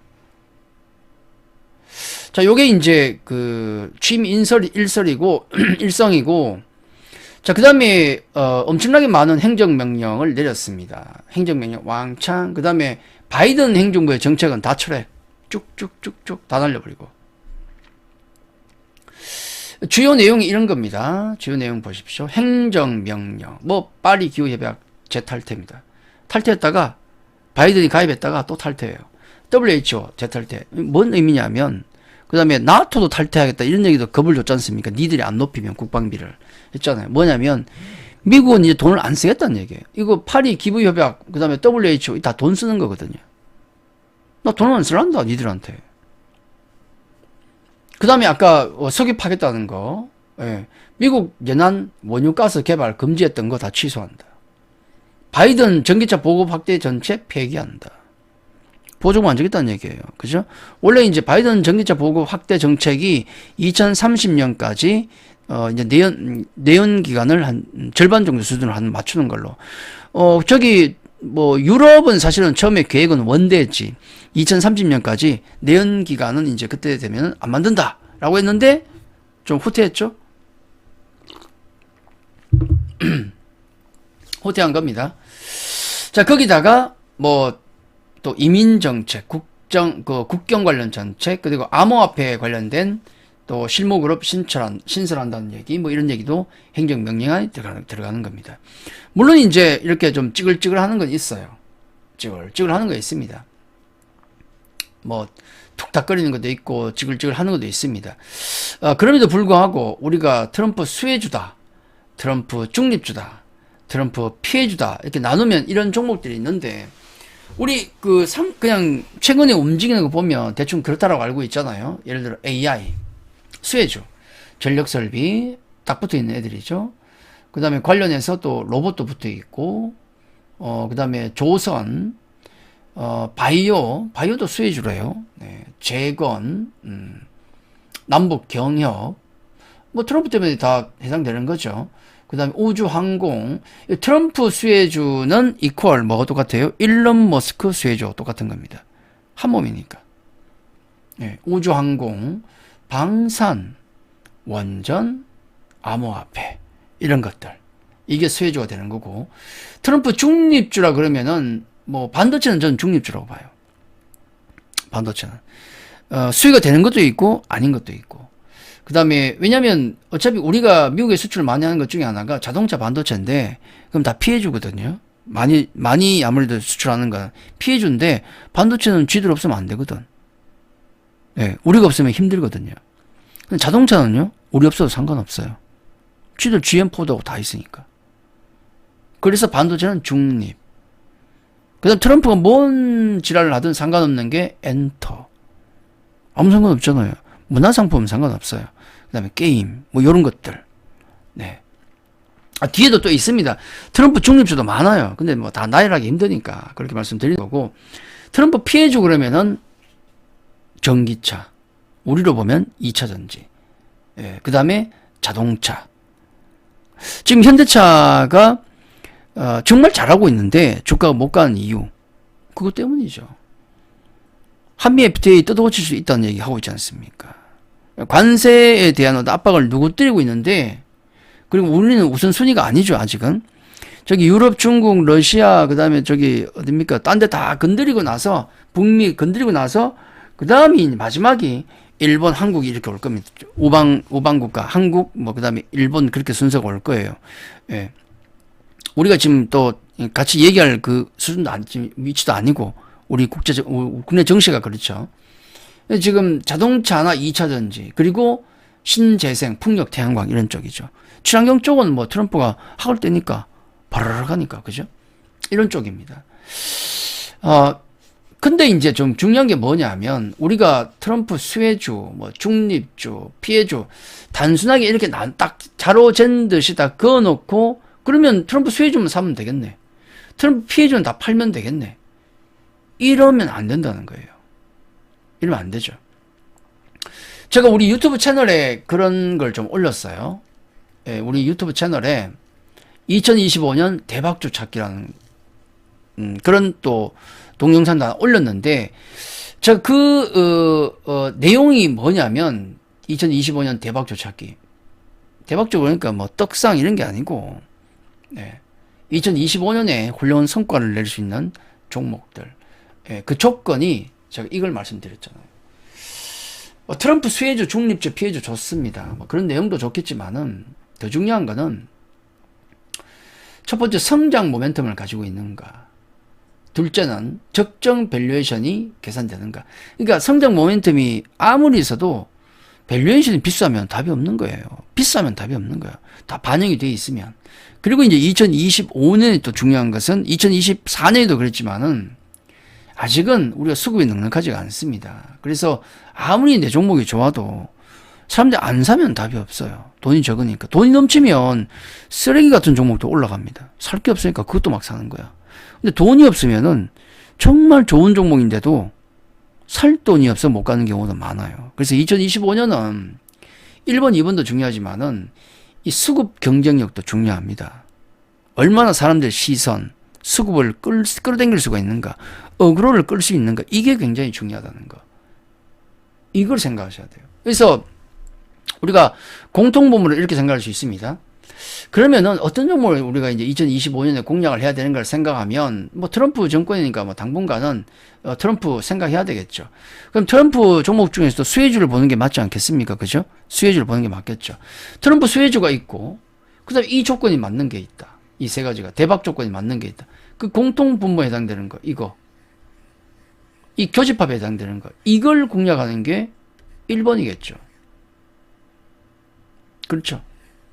자, 요게 이제 그 취임 일설이고 일성이고 자, 그다음에 엄청나게 많은 행정명령을 내렸습니다. 행정명령 왕창. 그다음에 바이든 행정부의 정책은 다 철회. 쭉쭉쭉쭉 다 날려버리고. 주요 내용이 이런 겁니다. 주요 내용 보십시오. 행정명령. 뭐 파리 기후협약 재탈퇴입니다. 탈퇴했다가 바이든이 가입했다가 또 탈퇴해요. WHO 재탈퇴. 뭔 의미냐면 그 다음에 나토도 탈퇴하겠다 이런 얘기도 겁을 줬지 않습니까? 니들이 안 높이면 국방비를 했잖아요. 뭐냐면 미국은 이제 돈을 안 쓰겠다는 얘기예요. 이거 파리 기후협약 그 다음에 WHO 다 돈 쓰는 거거든요. 나 돈을 안 쓰란다 니들한테. 그 다음에 아까 석유파겠다는 거 예. 미국 연안 원유가스 개발 금지했던 거 다 취소한다. 바이든 전기차 보급 확대 전체 폐기한다. 보조금 안 주겠다는 얘기예요. 그죠? 원래 이제 바이든 전기차 보급 확대 정책이 2030년까지 이제 내연 기간을 한 절반 정도 수준으로 한 맞추는 걸로. 저기 뭐 유럽은 사실은 처음에 계획은 원대했지. 2030년까지 내연 기간은 이제 그때 되면 안 만든다라고 했는데 좀 후퇴했죠. 후퇴한 겁니다. 자, 거기다가 뭐 또 이민 정책, 국경 관련 정책, 그리고 암호화폐 관련된 또 실무그룹 신설한다는 얘기, 뭐 이런 얘기도 행정명령안에 들어가는 겁니다. 물론 이제 이렇게 좀 찌글찌글 하는 건 있어요. 찌글찌글 하는 거 있습니다. 뭐 툭탁거리는 것도 있고 찌글찌글 하는 것도 있습니다. 그럼에도 불구하고 우리가 트럼프 수혜주다, 트럼프 중립주다, 트럼프 피해주다 이렇게 나누면 이런 종목들이 있는데 우리 그냥 최근에 움직이는 거 보면 대충 그렇다라고 알고 있잖아요. 예를 들어 AI 수혜주, 전력설비 딱 붙어 있는 애들이죠. 그 다음에 관련해서 또 로봇도 붙어 있고 그 다음에 조선, 바이오도 수혜주래요. 네, 재건, 남북 경협, 뭐 트럼프 때문에 다 해당되는 거죠. 그 다음에 우주항공, 트럼프 수혜주는 이퀄 뭐가 똑같아요? 일론 머스크 수혜주 똑같은 겁니다. 한 몸이니까. 네, 우주항공, 방산, 원전, 암호화폐 이런 것들 이게 수혜주가 되는 거고 트럼프 중립주라 그러면은 뭐 반도체는 저는 중립주라고 봐요. 반도체는 수혜가 되는 것도 있고 아닌 것도 있고 그 다음에 왜냐면 어차피 우리가 미국에 수출을 많이 하는 것 중에 하나가 자동차 반도체인데 그럼 다 피해주거든요. 많이 아무래도 수출하는 건 피해주인데 반도체는 쥐들 없으면 안 되거든. 네, 우리가 없으면 힘들거든요. 근데 자동차는요 우리 없어도 상관없어요. 쥐들 GM4하고 다 있으니까. 그래서 반도체는 중립. 그 다음 트럼프가 뭔 지랄을 하든 상관없는 게 엔터. 아무 상관없잖아요. 문화상품은 상관없어요. 그 다음에 게임, 뭐, 요런 것들. 네. 뒤에도 또 있습니다. 트럼프 중립주도 많아요. 근데 뭐 다 나열하기 힘드니까 그렇게 말씀드리는 거고. 트럼프 피해주 그러면은 전기차. 우리로 보면 2차 전지. 예. 그 다음에 자동차. 지금 현대차가, 정말 잘하고 있는데 주가가 못 가는 이유. 그것 때문이죠. 한미 FTA 뜯어고칠 수 있다는 얘기 하고 있지 않습니까? 관세에 대한 압박을 누구뜨리고 있는데 그리고 우리는 우선순위가 아니죠 아직은. 저기 유럽, 중국, 러시아 그 다음에 저기 어딥니까 딴 데 다 건드리고 나서 북미 건드리고 나서 그 다음이 마지막이 일본, 한국이 이렇게 올 겁니다. 우방 국가 한국 뭐 그 다음에 일본 그렇게 순서가 올 거예요. 예. 우리가 지금 또 같이 얘기할 그 수준도 위치도 아니고 우리 국내 정세가 그렇죠. 지금 자동차나 2차 전지 그리고 신재생, 풍력, 태양광 이런 쪽이죠. 친환경 쪽은 뭐 트럼프가 학을 떼니까 바라락 하니까 그죠? 이런 쪽입니다. 근데 이제 좀 중요한 게 뭐냐면 우리가 트럼프 수혜주, 뭐 중립주, 피해주 단순하게 이렇게 딱 자로 잰 듯이 다 그어놓고 그러면 트럼프 수혜주만 사면 되겠네. 트럼프 피해주는 다 팔면 되겠네. 이러면 안 된다는 거예요. 이러면 안 되죠. 제가 우리 유튜브 채널에 그런 걸 좀 올렸어요. 예, 우리 유튜브 채널에 2025년 대박주 찾기라는 그런 또 동영상도 하나 올렸는데 제가 내용이 뭐냐면 2025년 대박주 찾기. 대박주 그러니까 뭐 떡상 이런 게 아니고 2025년에 훌륭한 성과를 낼 수 있는 종목들. 그 조건이 제가 이걸 말씀드렸잖아요. 트럼프 수혜주, 중립주, 피해주 좋습니다. 뭐 그런 내용도 좋겠지만은 더 중요한 거는 첫 번째 성장 모멘텀을 가지고 있는가. 둘째는 적정 밸류에이션이 계산되는가. 그러니까 성장 모멘텀이 아무리 있어도 밸류에이션이 비싸면 답이 없는 거예요. 비싸면 답이 없는 거예요. 다 반영이 돼 있으면. 그리고 이제 2025년이 또 중요한 것은 2024년에도 그랬지만은 아직은 우리가 수급이 넉넉하지가 않습니다. 그래서 아무리 내 종목이 좋아도 사람들이 안 사면 답이 없어요. 돈이 적으니까. 돈이 넘치면 쓰레기 같은 종목도 올라갑니다. 살 게 없으니까 그것도 막 사는 거야. 근데 돈이 없으면은 정말 좋은 종목인데도 살 돈이 없어 못 가는 경우도 많아요. 그래서 2025년은 1번, 2번도 중요하지만은 이 수급 경쟁력도 중요합니다. 얼마나 사람들 시선, 수급을 끌어당길 수가 있는가, 어그로를 끌 수 있는가, 이게 굉장히 중요하다는 거. 이걸 생각하셔야 돼요. 그래서 우리가 공통분모를 이렇게 생각할 수 있습니다. 그러면은 어떤 종목을 우리가 이제 2025년에 공략을 해야 되는 걸 생각하면 뭐 트럼프 정권이니까 뭐 당분간은 트럼프 생각해야 되겠죠. 그럼 트럼프 종목 중에서도 수혜주를 보는 게 맞지 않겠습니까? 그죠? 수혜주를 보는 게 맞겠죠. 트럼프 수혜주가 있고 그다음에 이 조건이 맞는 게 있다. 이 세 가지가 대박 조건이 맞는 게 있다. 그 공통 분모에 해당되는 거 이거. 이 교집합에 해당되는 거. 이걸 공략하는 게 1번이겠죠. 그렇죠.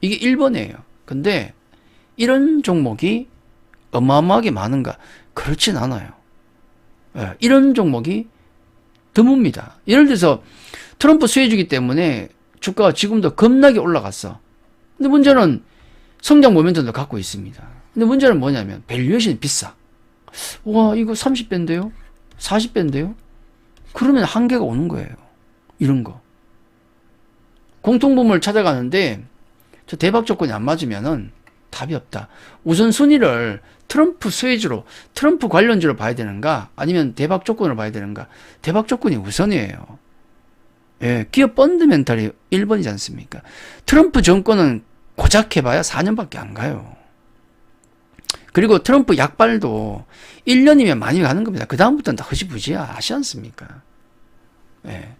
이게 1번이에요. 근데 이런 종목이 어마어마하게 많은가? 그렇진 않아요. 예, 이런 종목이 드뭅니다. 예를 들어서 트럼프 수혜주기 때문에 주가가 지금도 겁나게 올라갔어. 근데 문제는 성장 모멘텀도 갖고 있습니다. 근데 문제는 뭐냐면 밸류에이션이 비싸. 와, 이거 30배인데요? 40배인데요? 그러면 한계가 오는 거예요. 이런 거. 공통분모를 찾아가는데 저 대박 조건이 안 맞으면은 답이 없다. 우선순위를 트럼프 수혜주로, 트럼프 관련주로 봐야 되는가? 아니면 대박 조건으로 봐야 되는가? 대박 조건이 우선이에요. 예, 기업 펀드멘탈이 1번이지 않습니까? 트럼프 정권은 고작 해봐야 4년밖에 안 가요. 그리고 트럼프 약발도 1년이면 많이 가는 겁니다. 그 다음부터는 다 흐지부지야. 아시지 않습니까? 예.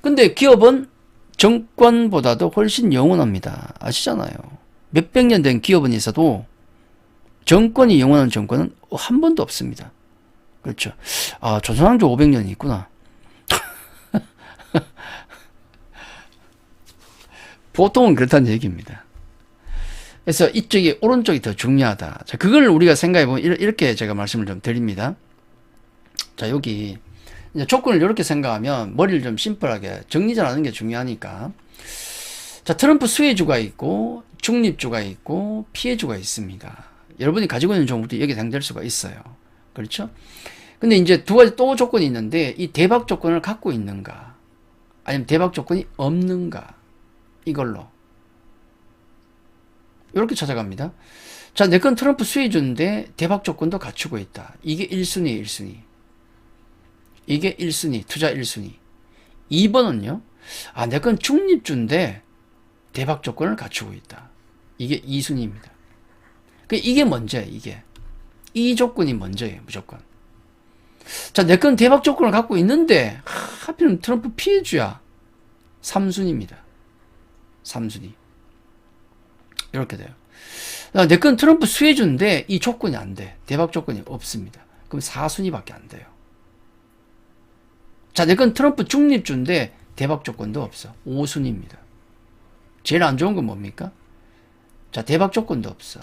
근데 기업은 정권보다도 훨씬 영원합니다. 아시잖아요. 몇백 년 된 기업은 있어도 정권이 영원한 정권은 한 번도 없습니다. 그렇죠. 아, 조선왕조 500년이 있구나. 보통은 그렇다는 얘기입니다. 그래서 이쪽이 오른쪽이 더 중요하다. 자, 그걸 우리가 생각해보면 이렇게 제가 말씀을 좀 드립니다. 자, 여기 이제 조건을 이렇게 생각하면 머리를 좀 심플하게 정리 잘 하는 게 중요하니까. 자, 트럼프 수혜주가 있고 중립주가 있고 피해주가 있습니다. 여러분이 가지고 있는 종목도 여기에 해당될 수가 있어요. 그렇죠? 근데 이제 두 가지 또 조건이 있는데 이 대박 조건을 갖고 있는가 아니면 대박 조건이 없는가 이걸로 이렇게 찾아갑니다. 자, 내 건 트럼프 수혜주인데 대박 조건도 갖추고 있다. 이게 1순위 1순위. 이게 1순위, 투자 1순위. 2번은요. 아, 내 건 중립주인데 대박 조건을 갖추고 있다. 이게 2순위입니다. 이게 먼저예요, 이게. 이 조건이 먼저예요, 무조건. 자, 내 건 대박 조건을 갖고 있는데 하필이면 트럼프 피해주야. 3순위입니다. 3순위. 이렇게 돼요. 내 건 트럼프 수혜주인데 이 조건이 안 돼. 대박 조건이 없습니다. 그럼 4순위밖에 안 돼요. 자, 내 건 트럼프 중립주인데 대박 조건도 없어. 5순위입니다. 제일 안 좋은 건 뭡니까? 자, 대박 조건도 없어.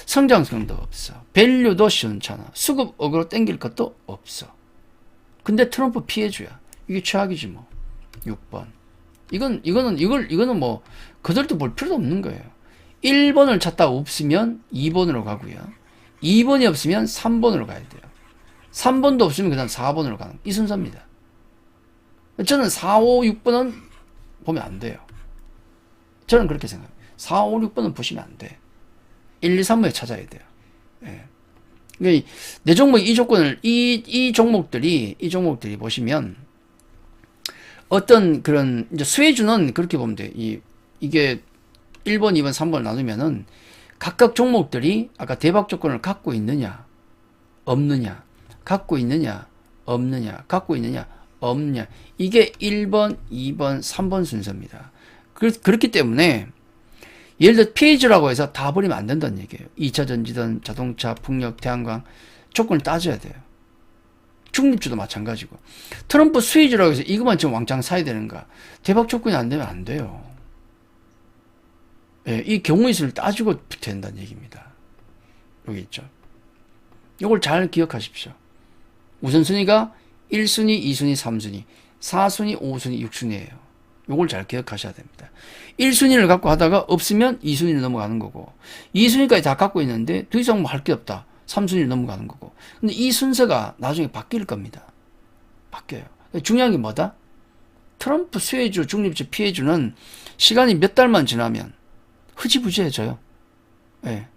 성장성도 없어. 밸류도 시원찮아. 수급억으로 땡길 것도 없어. 근데 트럼프 피해주야. 이게 최악이지 뭐. 6번. 이거는 뭐 그들도 볼 필요도 없는 거예요. 1번을 찾다 없으면 2번으로 가고요. 2번이 없으면 3번으로 가야 돼요. 3번도 없으면 그다음 4번으로 가는 이 순서입니다. 저는 4, 5, 6번은 보면 안 돼요. 저는 그렇게 생각해요. 4, 5, 6번은 보시면 안 돼. 1, 2, 3번에 찾아야 돼요. 예. 그러니까 내 종목 이 조건을 이 종목들이 보시면 어떤 그런 이제 수혜주는 그렇게 보면 돼. 이게 1번, 2번, 3번을 나누면은 각각 종목들이 아까 대박 조건을 갖고 있느냐, 없느냐, 갖고 있느냐, 없느냐, 갖고 있느냐, 없느냐. 이게 1번, 2번, 3번 순서입니다. 그렇기 때문에 예를 들어 피해주라고 해서 다 버리면 안 된다는 얘기예요. 2차 전지든 자동차, 풍력, 태양광 조건을 따져야 돼요. 중립주도 마찬가지고. 트럼프 수혜주라고 해서 이것만 지금 왕창 사야 되는가? 대박 조건이 안 되면 안 돼요. 예, 이 경우의 수를 따지고 된다는 얘기입니다. 여기 있죠. 이걸 잘 기억하십시오. 우선순위가 1순위, 2순위, 3순위, 4순위, 5순위, 6순위예요. 요걸 잘 기억하셔야 됩니다. 1순위를 갖고 하다가 없으면 2순위를 넘어가는 거고 2순위까지 다 갖고 있는데 더 이상 뭐 할 게 없다. 3순위를 넘어가는 거고. 근데 이 순서가 나중에 바뀔 겁니다. 바뀌어요. 중요한 게 뭐다? 트럼프 수혜주, 중립주, 피해주는 시간이 몇 달만 지나면 흐지부지해져요. 예.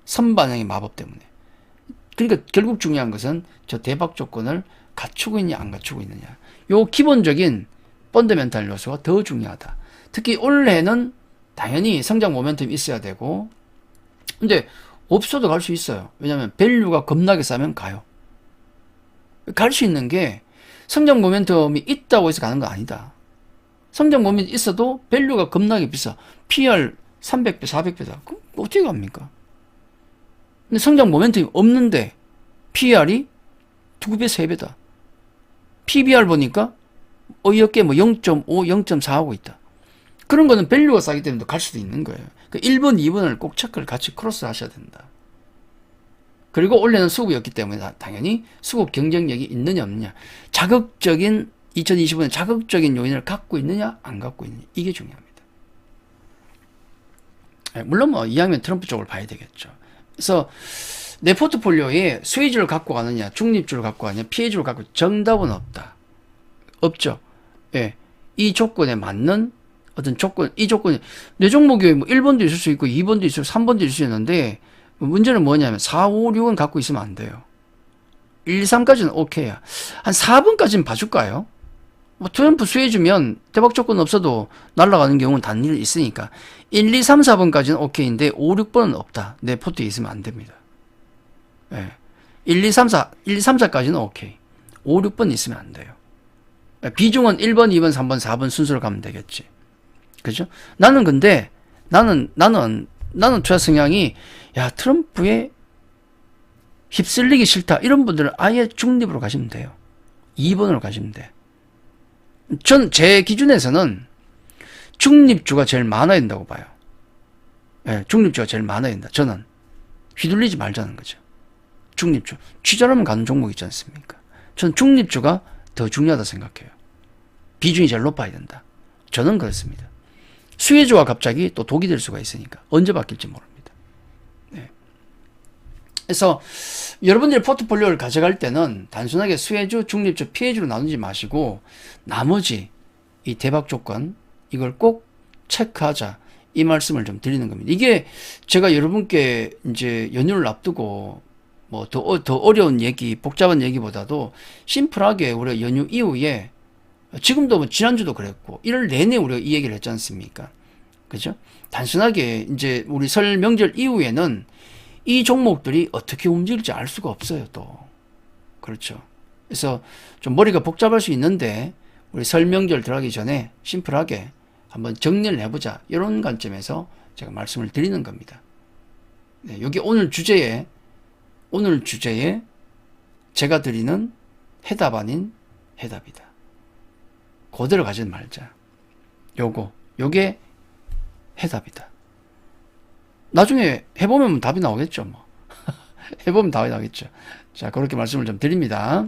선반영의 마법 때문에. 그러니까 결국 중요한 것은 저 대박 조건을 갖추고 있냐 안 갖추고 있느냐. 요 기본적인 펀더멘탈 요소가 더 중요하다. 특히 올해는 당연히 성장 모멘텀이 있어야 되고 근데 없어도 갈 수 있어요. 왜냐하면 밸류가 겁나게 싸면 가요. 갈 수 있는 게 성장 모멘텀이 있다고 해서 가는 거 아니다. 성장 모멘텀이 있어도 밸류가 겁나게 비싸. PR 300배, 400배다. 그럼 어떻게 갑니까? 근데 성장 모멘텀이 없는데 PR이 2배, 3배다. PBR 보니까 어이없게 뭐 0.5, 0.4 하고 있다. 그런 거는 밸류가 싸기 때문에 갈 수도 있는 거예요. 그러니까 1번, 2번을 꼭 체크를 같이 크로스 하셔야 된다. 그리고 올해는 수급이었기 때문에 당연히 수급 경쟁력이 있느냐 없느냐. 자극적인 2025년 자극적인 요인을 갖고 있느냐 안 갖고 있느냐. 이게 중요합니다. 물론 뭐 이왕이면 트럼프 쪽을 봐야 되겠죠. 그래서 내 포트폴리오에 수혜주를 갖고 가느냐 중립주를 갖고 가느냐 피해주를 갖고 정답은 없다. 없죠. 예. 이 조건에 맞는 어떤 조건, 이 조건이 내 종목이 뭐 1번도 있을 수 있고 2번도 있을 수 있고 3번도 있을 수 있는데 문제는 뭐냐면 4, 5, 6은 갖고 있으면 안 돼요. 1, 2, 3까지는 오케이야. 한 4번까지는 봐줄까요? 뭐 트럼프 수혜주면 대박 조건 없어도 날아가는 경우는 단일 있으니까 1, 2, 3, 4번까지는 오케이인데 5, 6번은 없다. 내 포트에 있으면 안 됩니다. 예. 1, 2, 3, 4, 1, 2, 3, 4까지는 오케이. 5, 6번 있으면 안 돼요. 비중은 1번, 2번, 3번, 4번 순서로 가면 되겠지. 그죠? 나는 근데, 나는 투자 성향이, 야, 트럼프에 휩쓸리기 싫다. 이런 분들은 아예 중립으로 가시면 돼요. 2번으로 가시면 돼. 제 기준에서는 중립주가 제일 많아야 된다고 봐요. 예, 중립주가 제일 많아야 된다. 저는. 휘둘리지 말자는 거죠. 중립주. 취저라면 가는 종목 있지 않습니까? 저는 중립주가 더 중요하다 생각해요. 비중이 제일 높아야 된다. 저는 그렇습니다. 수혜주가 갑자기 또 독이 될 수가 있으니까 언제 바뀔지 모릅니다. 네. 그래서 여러분들의 포트폴리오를 가져갈 때는 단순하게 수혜주, 중립주, 피해주로 나누지 마시고 나머지 이 대박 조건 이걸 꼭 체크하자 이 말씀을 좀 드리는 겁니다. 이게 제가 여러분께 이제 연휴를 앞두고 뭐 더 어려운 얘기, 복잡한 얘기보다도 심플하게 우리가 연휴 이후에 지금도 뭐 지난주도 그랬고 1월 내내 우리가 이 얘기를 했지 않습니까? 그죠? 단순하게 이제 우리 설 명절 이후에는 이 종목들이 어떻게 움직일지 알 수가 없어요, 또. 그렇죠. 그래서 좀 머리가 복잡할 수 있는데 우리 설 명절 들어가기 전에 심플하게 한번 정리를 해보자. 이런 관점에서 제가 말씀을 드리는 겁니다. 네, 여기 오늘 주제에 제가 드리는 해답 아닌 해답이다. 그대로 가지 말자. 요게 해답이다. 나중에 해보면 답이 나오겠죠, 뭐. 해보면 답이 나오겠죠. 자, 그렇게 말씀을 좀 드립니다.